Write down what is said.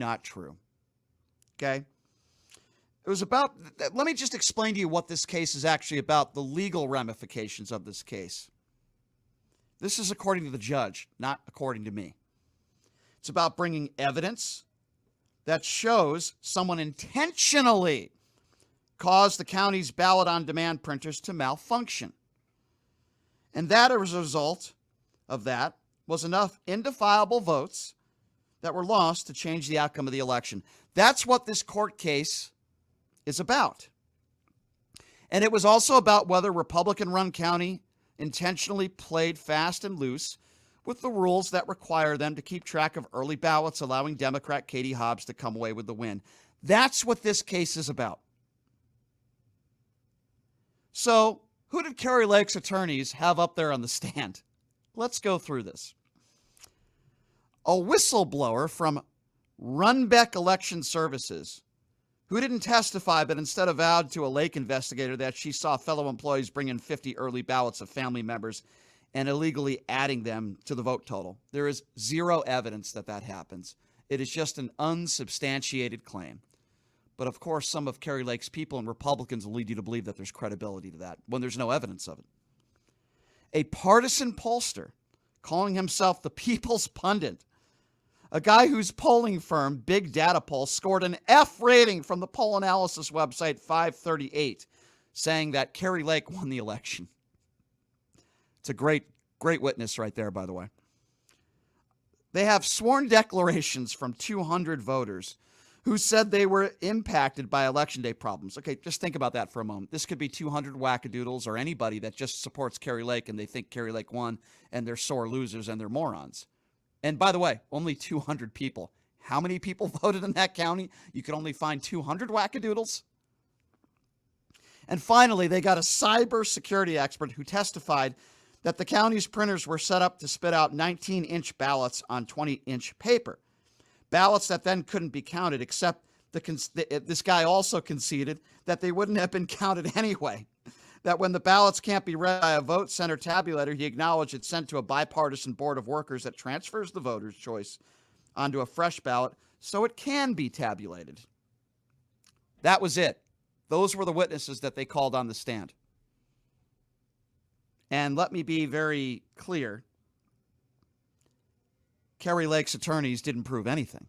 not true. Okay? It was about, let me just explain to you what this case is actually about, the legal ramifications of this case. This is according to the judge, not according to me. It's about bringing evidence that shows someone intentionally caused the county's ballot on demand printers to malfunction. And that, as a result of that, was enough indefiable votes that were lost to change the outcome of the election. That's what this court case is about. And it was also about whether Republican-run county intentionally played fast and loose with the rules that require them to keep track of early ballots, allowing Democrat Katie Hobbs to come away with the win. That's what this case is about. So, who did Kari Lake's attorneys have up there on the stand? Let's go through this. A whistleblower from Runbeck Election Services, who didn't testify but instead avowed to a Lake investigator that she saw fellow employees bring in 50 early ballots of family members and illegally adding them to the vote total. There is zero evidence that that happens. It is just an unsubstantiated claim. But of course, some of Kari Lake's people and Republicans will lead you to believe that there's credibility to that when there's no evidence of it. A partisan pollster calling himself the People's Pundit, a guy whose polling firm, Big Data Poll, scored an F rating from the poll analysis website 538, saying that Kari Lake won the election. It's a great witness right there, by the way. They have sworn declarations from 200 voters who said they were impacted by Election Day problems. Okay, just think about that for a moment. This could be 200 wackadoodles or anybody that just supports Kari Lake and they think Kari Lake won and they're sore losers and they're morons. And by the way, only 200 people. How many people voted in that county? You could only find 200 wackadoodles. And finally, they got a cybersecurity expert who testified that the county's printers were set up to spit out 19-inch ballots on 20-inch paper. Ballots that then couldn't be counted, except this guy also conceded that they wouldn't have been counted anyway. That when the ballots can't be read by a vote center tabulator, he acknowledged it's sent to a bipartisan board of workers that transfers the voter's choice onto a fresh ballot so it can be tabulated. That was it. Those were the witnesses that they called on the stand. And let me be very clear. Kari Lake's attorneys didn't prove anything.